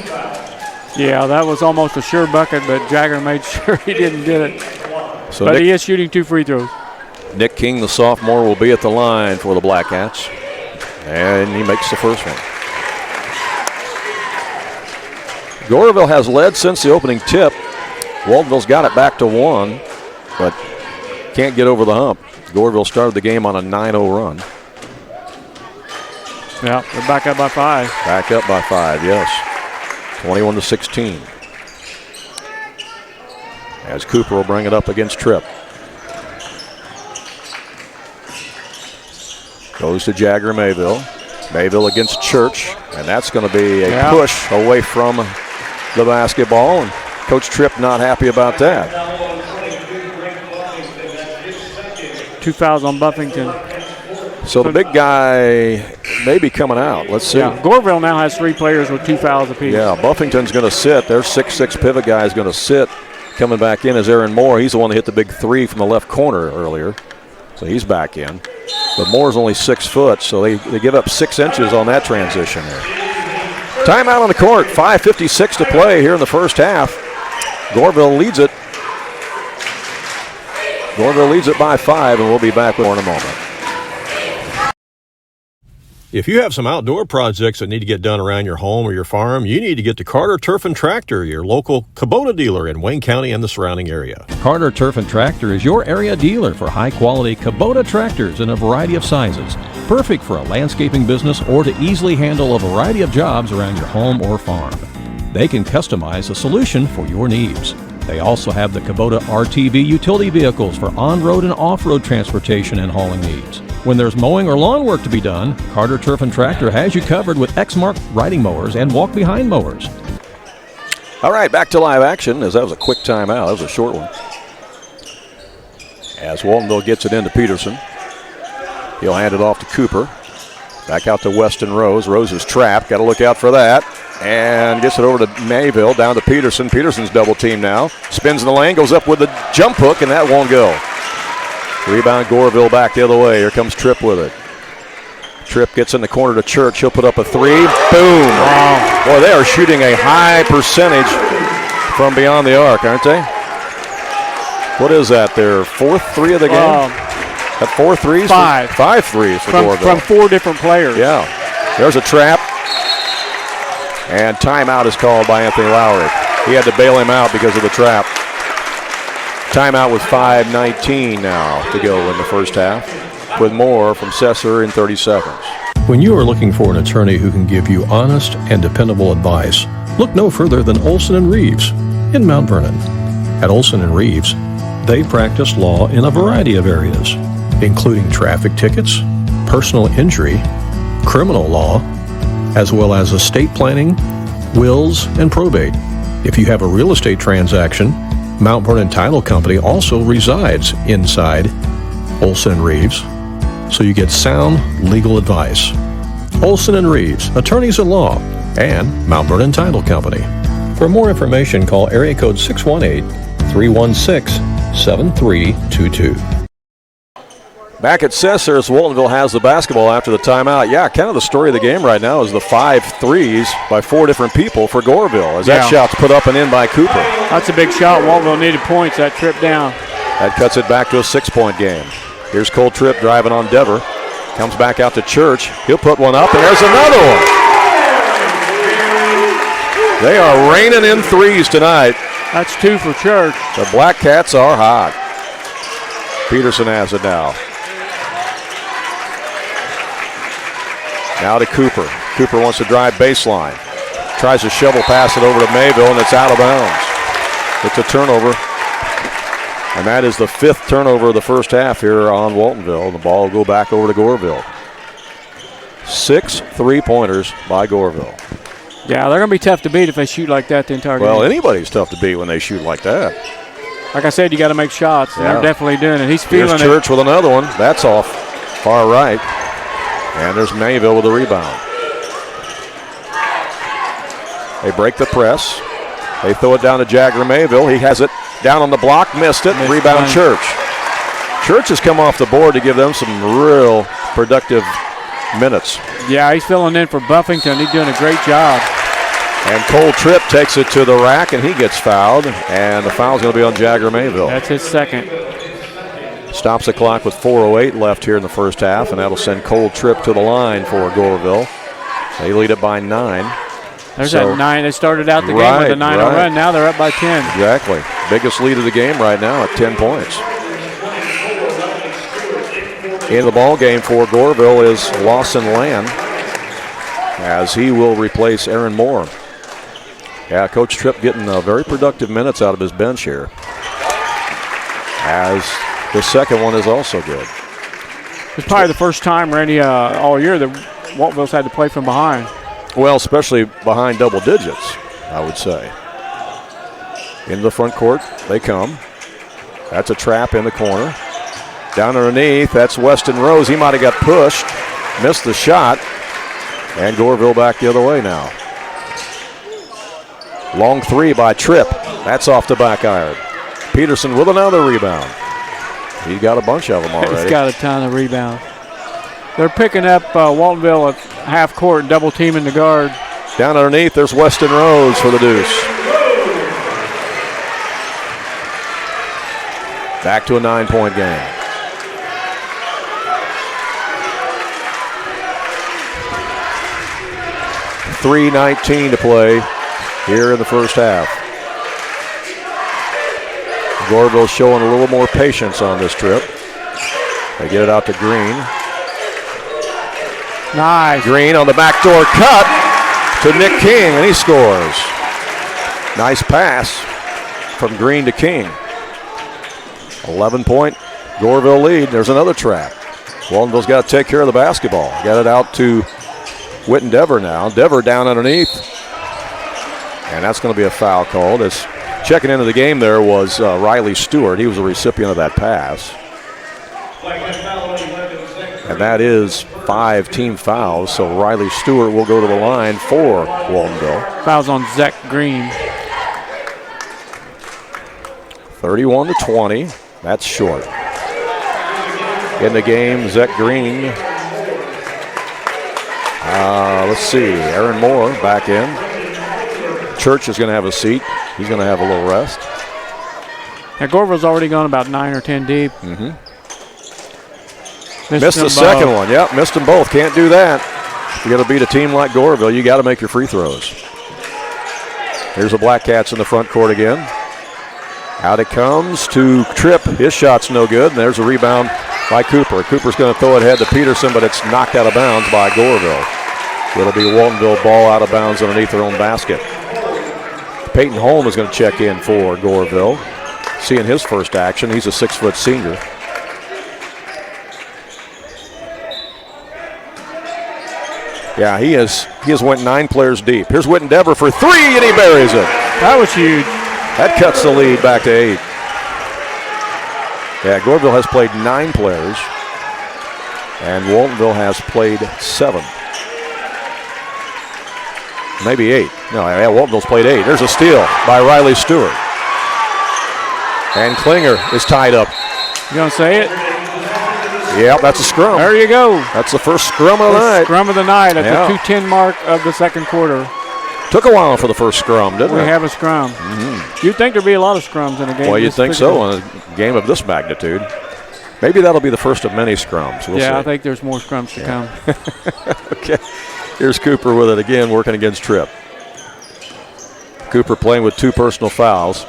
Yeah, that was almost a sure bucket, but Jagger made sure he didn't get it. But he is shooting 2 free throws. Nick King, the sophomore, will be at the line for the Black Hats. And he makes the first one. Goreville has led since the opening tip. Waltonville's got it back to 1, but can't get over the hump. Goreville started the game on a 9-0 run. Yeah, they're back up by 5. Back up by 5, yes. 21-16. As Cooper will bring it up against Tripp. Goes to Jagger Mayville. Mayville against Church, and that's going to be a push away from the basketball, and Coach Tripp not happy about that. 2 fouls on Buffington. So the big guy may be coming out. Let's see. Yeah, Goreville now has 3 players with 2 fouls apiece. Yeah, Buffington's going to sit. Their 6'6" pivot guy is going to sit. Coming back in is Aaron Moore. He's the one that hit the big 3 from the left corner earlier. So he's back in. But Moore's only 6 foot, so they give up 6 inches on that transition there. Timeout on the court. 5:56 to play here in the first half. Goreville leads it. Goreville leads it by 5, and we'll be back with more in a moment. If you have some outdoor projects that need to get done around your home or your farm, you need to get to Carter Turf and Tractor, your local Kubota dealer in Wayne County and the surrounding area. Carter Turf and Tractor is your area dealer for high-quality Kubota tractors in a variety of sizes, perfect for a landscaping business or to easily handle a variety of jobs around your home or farm. They can customize a solution for your needs. They also have the Kubota RTV utility vehicles for on-road and off-road transportation and hauling needs. When there's mowing or lawn work to be done, Carter Turf and Tractor has you covered with Exmark riding mowers and walk-behind mowers. All right, back to live action, as that was a quick timeout. That was a short one. As Waltonville gets it into Peterson. He'll hand it off to Cooper. Back out to Weston Rose. Rose is trapped. Got to look out for that. And gets it over to Mayville, down to Peterson. Peterson's double team now. Spins in the lane, goes up with a jump hook, and that won't go. Rebound Goreville back the other way. Here comes Tripp with it. Tripp gets in the corner to Church. He'll put up a 3. Boom. Wow. Boy, they are shooting a high percentage from beyond the arc, aren't they? What is that? Their 4th 3 of the game? At 4 threes? 5. 5 threes for Goreville. From 4 different players. Yeah. There's a trap. And timeout is called by Anthony Lowry. He had to bail him out because of the trap. Timeout with 5:19 now to go in the first half, with more from Sesser in 30 seconds. When you are looking for an attorney who can give you honest and dependable advice, look no further than Olson & Reeves in Mount Vernon. At Olson & Reeves, they practice law in a variety of areas, including traffic tickets, personal injury, criminal law, as well as estate planning, wills, and probate. If you have a real estate transaction, Mount Vernon Title Company also resides inside Olson & Reeves, so you get sound legal advice. Olson & Reeves, attorneys at law, and Mount Vernon Title Company. For more information, call area code 618-316-7322. Back at Sesser, as Waltonville has the basketball after the timeout. Yeah, kind of the story of the game right now is the 5 threes by 4 different people for Goreville. As that shot's put up and in by Cooper. That's a big shot. Waltonville needed points that trip down. That cuts it back to a 6-point game. Here's Cole Tripp driving on Dever. Comes back out to Church. He'll put one up, and there's another one. They are raining in threes tonight. That's 2 for Church. The Black Cats are hot. Peterson has it now. Now to Cooper. Cooper wants to drive baseline. Tries to shovel pass it over to Mayville, and it's out of bounds. It's a turnover. And that is the 5th turnover of the first half here on Waltonville. The ball will go back over to Goreville. 6 3-pointers by Goreville. Yeah, they're going to be tough to beat if they shoot like that the entire game. Well, anybody's tough to beat when they shoot like that. Like I said, you got to make shots. Yeah. They're definitely doing it. He's feeling Here's it. Church with another one. That's off far right. And there's Mayville with a rebound. They break the press. They throw it down to Jagger Mayville. He has it down on the block, missed it. Rebound Church. Church has come off the board to give them some real productive minutes. Yeah, he's filling in for Buffington. He's doing a great job. And Cole Tripp takes it to the rack, and he gets fouled. And the foul's going to be on Jagger Mayville. That's his second. Stops the clock with 4:08 left here in the first half, and that'll send Cole Tripp to the line for Goreville. They lead it by 9. There's that 9. They started out the game with a 9-0 run. Now they're up by 10. Exactly. Biggest lead of the game right now at 10 points. In the ball game for Goreville is Lawson Land, as he will replace Aaron Moore. Yeah, Coach Tripp getting very productive minutes out of his bench here, as the second one is also good. It's probably the first time, Randy, all year that Waltonville's had to play from behind. Well, especially behind double digits, I would say. Into the front court, they come. That's a trap in the corner. Down underneath, that's Weston Rose. He might have got pushed, missed the shot, and Goreville back the other way now. Long 3 by Tripp. That's off the back iron. Peterson with another rebound. He got a bunch of them already. He's got a ton of rebounds. They're picking up Waltonville at half court and double teaming the guard. Down underneath, there's Weston Rose for the deuce. Back to a 9-point game. .3:19 to play here in the first half. Goreville showing a little more patience on this trip. They get it out to Green. Nice. Green on the backdoor cut to Nick King, and he scores. Nice pass from Green to King. 11-point Goreville lead. There's another trap. Waltonville's got to take care of the basketball. Got it out to Witten Dever now. Dever down underneath. And that's going to be a foul called. As checking into the game there was Riley Stewart. He was a recipient of that pass. And that is 5 team fouls. So Riley Stewart will go to the line for Waltonville. Fouls on Zach Green. 31-20. That's short. In the game, Zach Green. Let's see. Aaron Moore back in. Church is going to have a seat. He's going to have a little rest. Now, Goreville's already gone about 9 or 10 deep. Mm-hmm. Missed the second one. Yep, missed them both. Can't do that. You got to beat a team like Goreville. You got to make your free throws. Here's the Black Cats in the front court again. Out it comes to Tripp. His shot's no good. And there's a rebound by Cooper. Cooper's going to throw it ahead to Peterson, but it's knocked out of bounds by Goreville. It'll be Waltonville ball out of bounds underneath their own basket. Peyton Holm is going to check in for Goreville. Seeing his first action. He's a 6-foot senior. Yeah, he has went 9 players deep. Here's Witten Dever for 3, and he buries it. That was huge. That cuts the lead back to 8. Yeah, Goreville has played 9 players, and Waltonville has played 7. Maybe 8. No, yeah, Waltonville's played 8. There's a steal by Riley Stewart. And Klinger is tied up. You gonna say it? Yeah, that's a scrum. There you go. That's the first scrum of the night. Scrum of the night at Yeah. the 2:10 mark of the second quarter. Took a while for the first scrum, didn't it? We have a scrum. You'd think there'd be a lot of scrums in a game. Well, you'd this think physical. so on a game of this magnitude. Maybe that'll be the first of many scrums. We'll see. I think there's more scrums to come. Okay. Here's Cooper with it again, working against Tripp. Cooper playing with 2 personal fouls.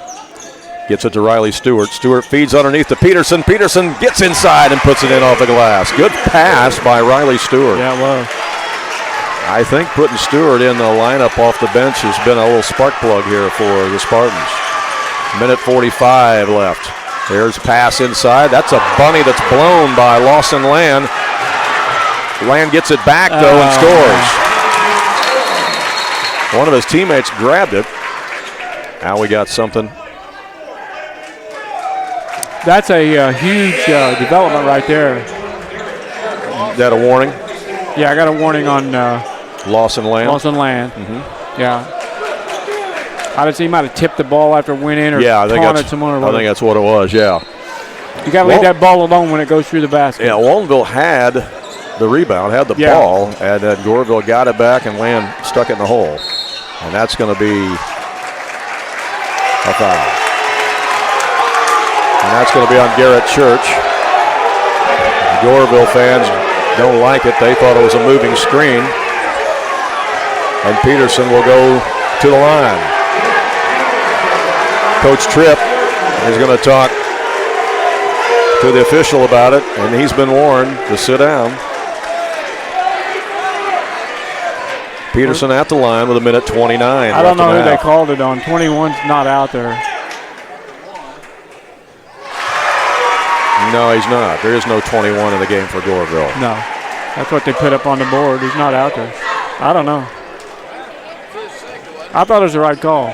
Gets it to Riley Stewart. Stewart feeds underneath to Peterson. Peterson gets inside and puts it in off the glass. Good pass by Riley Stewart. Yeah, it was. I think putting Stewart in the lineup off the bench has been a little spark plug here for the Spartans. Minute 45 left. There's a pass inside. That's a bunny that's blown by Lawson Land. Land gets it back, though, and scores. One of his teammates grabbed it. Now we got something. That's a huge development right there. Is that a warning? Yeah, I got a warning on Lawson Land. Lawson Land. Yeah. I would say he might have tipped the ball after it went in or taunted someone or I whatever. think that's what it was, yeah. You got to leave that ball alone when it goes through the basket. Yeah, Waltonville had the rebound, had the ball, and then Goreville got it back and Land stuck it in the hole. And that's going to be a foul. And that's going to be on Garrett Church. The Goreville fans don't like it. They thought it was a moving screen. And Peterson will go to the line. Coach Tripp is going to talk to the official about it, and he's been warned to sit down. Peterson at the line with a minute 29. I don't know who they called it on. 21's not out there. No, he's not. There is no 21 in the game for Goreville. No. That's what they put up on the board. He's not out there. I don't know. I thought it was the right call.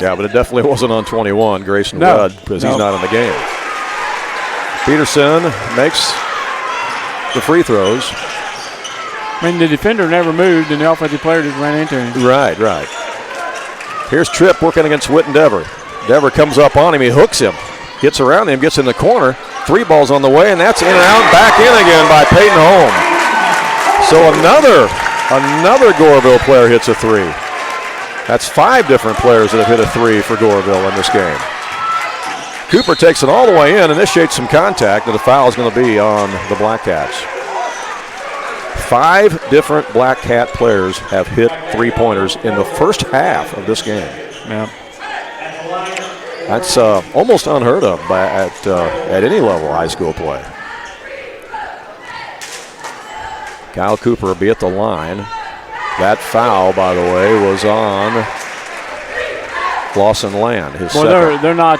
Yeah, but it definitely wasn't on 21, Grayson Rudd, because he's not in the game. Peterson makes the free throws. I mean, the defender never moved, and the offensive player just ran into him. Right. Here's Tripp working against Whitten Dever. Dever comes up on him. He hooks him. Gets around him, gets in the corner. 3 balls on the way, and that's in and out, back in again by Peyton Holm. So another Goreville player hits a 3. That's 5 different players that have hit a 3 for Goreville in this game. Cooper takes it all the way in, initiates some contact, and the foul is going to be on the Black Cats. 5 different Black Cat players have hit 3-pointers in the first half of this game. Yeah. That's almost unheard of at any level of high school play. Kyle Cooper will be at the line. That foul, by the way, was on Lawson Land. They're not.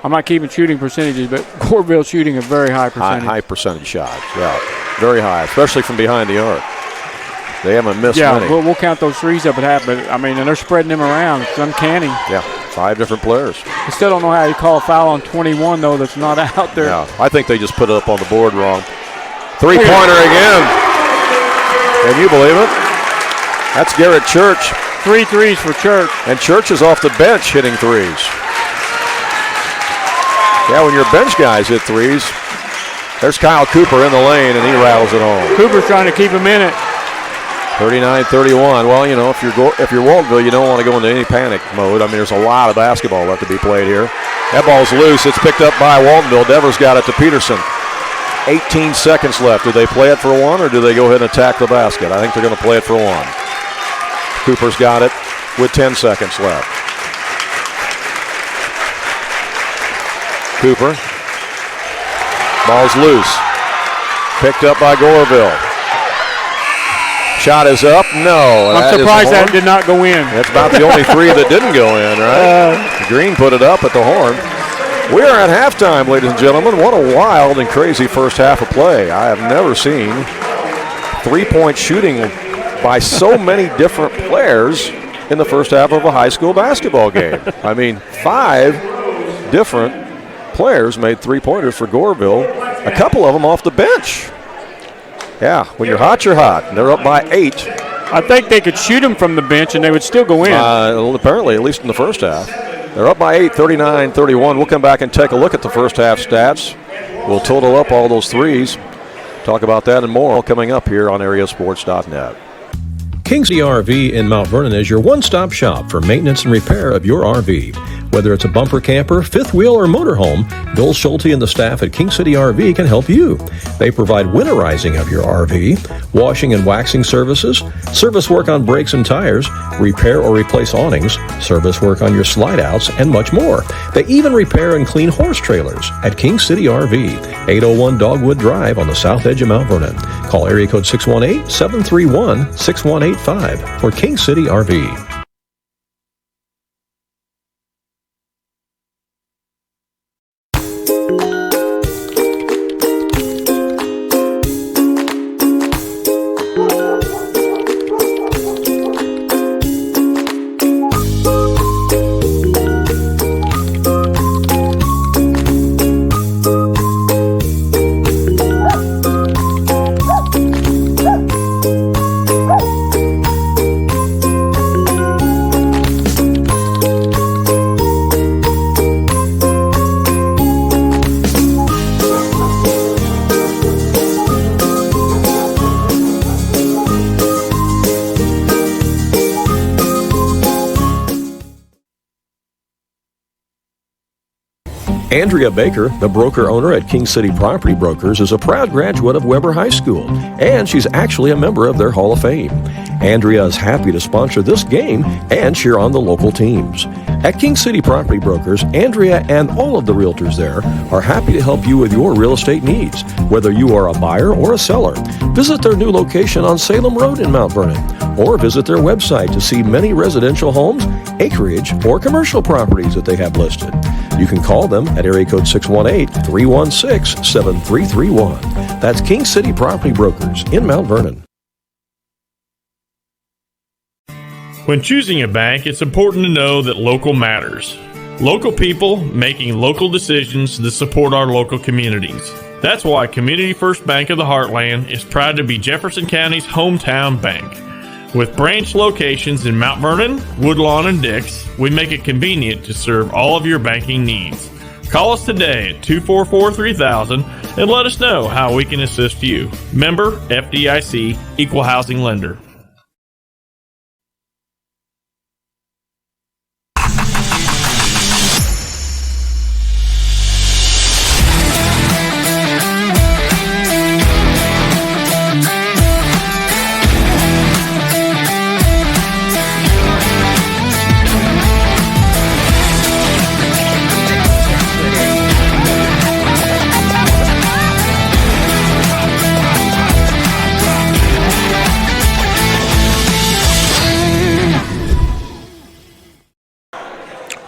I'm not keeping shooting percentages, but Goreville shooting a very high percentage. High percentage shots, yeah, very high, especially from behind the arc. They haven't missed many. Yeah, we'll count those threes up at half, but I mean, and they're spreading them around. It's uncanny. Yeah, 5 different players. I still don't know how you call a foul on 21 though. That's not out there. Yeah, I think they just put it up on the board wrong. 3-pointer again. Can you believe it? That's Garrett Church. 3 threes for Church. And Church is off the bench hitting 3s. Yeah, when your bench guys hit 3s, there's Kyle Cooper in the lane, and he rattles it home. Cooper's trying to keep him in it. 39-31. Well, you know, if you're Waltonville, you don't want to go into any panic mode. I mean, there's a lot of basketball left to be played here. That ball's loose. It's picked up by Waltonville. Devers got it to Peterson. 18 seconds left. Do they play it for 1 or do they go ahead and attack the basket? I think they're going to play it for 1. Cooper's got it with 10 seconds left. Cooper. Ball's loose. Picked up by Goreville. Shot is up. No. I'm surprised that did not go in. That's about the only 3 that didn't go in, right? Green put it up at the horn. We are at halftime, ladies and gentlemen. What a wild and crazy first half of play. I have never seen 3-point shooting by so many different players in the first half of a high school basketball game. I mean, 5 different players made 3-pointers for Goreville, a couple of them off the bench. Yeah, when you're hot, you're hot. And they're up by 8. I think they could shoot them from the bench and they would still go in. Apparently, at least in the first half. They're up by 8, 39-31. We'll come back and take a look at the first half stats We'll total up all those threes. Talk about that and more coming up here on AreaSports.net. King City RV in Mount Vernon is your one-stop shop for maintenance and repair of your RV. Whether it's a bumper camper, fifth wheel, or motorhome, Bill Schulte and the staff at King City RV can help you. They provide winterizing of your RV, washing and waxing services, service work on brakes and tires, repair or replace awnings, service work on your slide-outs, and much more. They even repair and clean horse trailers at King City RV, 801 Dogwood Drive on the south edge of Mount Vernon. Call area code 618-731-6185 for King City RV. Andrea Baker, the broker-owner at King City Property Brokers, is a proud graduate of Weber High School, and she's actually a member of their Hall of Fame. Andrea is happy to sponsor this game and cheer on the local teams. At King City Property Brokers, Andrea and all of the realtors there are happy to help you with your real estate needs, whether you are a buyer or a seller. Visit their new location on Salem Road in Mount Vernon, or visit their website to see many residential homes, acreage, or commercial properties that they have listed. You can call them at area code 618-316-7331. That's King City Property Brokers in Mount Vernon. When choosing a bank, it's important to know that local matters. Local people making local decisions that support our local communities. That's why Community First Bank of the Heartland is proud to be Jefferson County's hometown bank. With branch locations in Mount Vernon, Woodlawn, and Dix, we make it convenient to serve all of your banking needs. Call us today at 244-3000 and let us know how we can assist you. Member FDIC, Equal Housing Lender.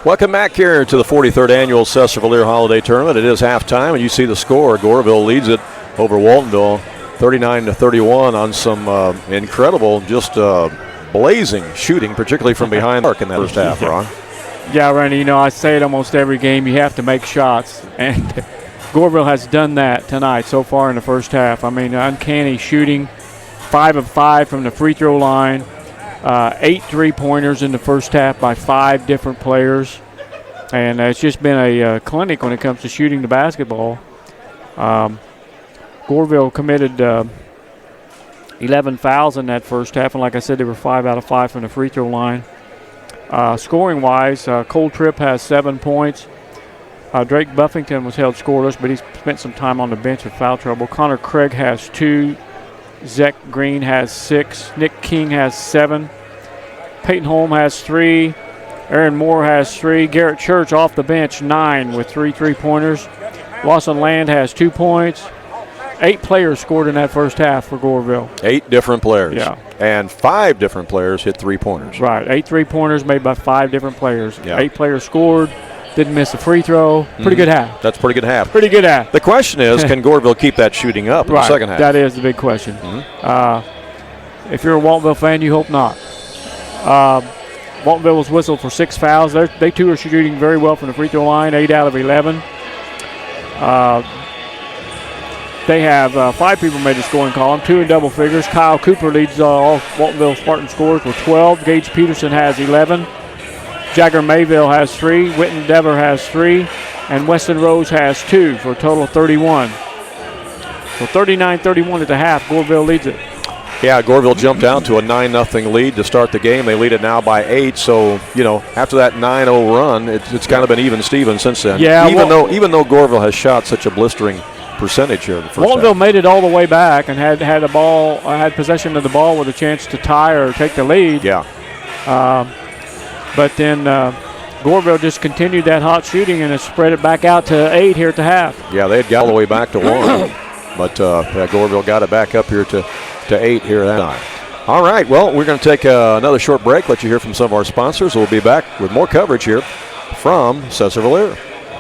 Welcome back here to the 43rd Annual Sesser Holiday Tournament. It is halftime, and you see the score. Goreville leads it over Waltonville, 39-31 on some incredible, just blazing shooting, particularly from behind the arc in that first half, Ron. Yeah, Randy, you know, I say it almost every game, you have to make shots, and Goreville has done that tonight so far in the first half. I mean, uncanny shooting, 5 of 5 from the free throw line. 8 three-pointers in the first half by 5 different players. And it's just been a clinic when it comes to shooting the basketball. Goreville committed 11 fouls in that first half. And like I said, they were 5 out of 5 from the free throw line. Scoring-wise, Cole Tripp has 7 points. Drake Buffington was held scoreless, but he spent some time on the bench with foul trouble. Connor Craig has 2. Zach Green has 6. Nick King has 7. Peyton Holm has 3. Aaron Moore has 3. Garrett Church off the bench, 9 with 3 three-pointers. Lawson Land has 2 points. 8 players scored in that first half for Goreville. 8 different players. Yeah. And 5 different players hit three-pointers. Right, 8 three-pointers made by 5 different players. Yeah. 8 players scored. Didn't miss a free throw. Pretty good half. That's pretty good half. Pretty good half. The question is, can Goreville keep that shooting up in the second half? That is the big question. If you're a Waltonville fan, you hope not. Waltonville was whistled for 6 fouls. They too are shooting very well from the free throw line, 8 out of 11. They have 5 people made the scoring column, 2 in double figures. Kyle Cooper leads all Waltonville Spartan scorers with 12. Gage Peterson has 11. Jagger Mayville has 3. Witten Dever has 3. and Weston Rose has 2 for a total of 31. So 39-31 at the half. Goreville leads it. Yeah, Goreville jumped out to a 9-0 lead to start the game. They lead it now by 8. So, after that 9-0 run, it's kind of been even Steven since then. Yeah, even though Goreville has shot such a blistering percentage here in the first Waltonville half. made it all the way back and had possession of the ball with a chance to tie or take the lead. Yeah. But then Goreville just continued that hot shooting and has spread it back out to 8 here at the half. Yeah, they had got all the way back to 1. But Goreville got it back up here to 8 here that time. All right, well, we're going to take another short break, let you hear from some of our sponsors. We'll be back with more coverage here from Sesser.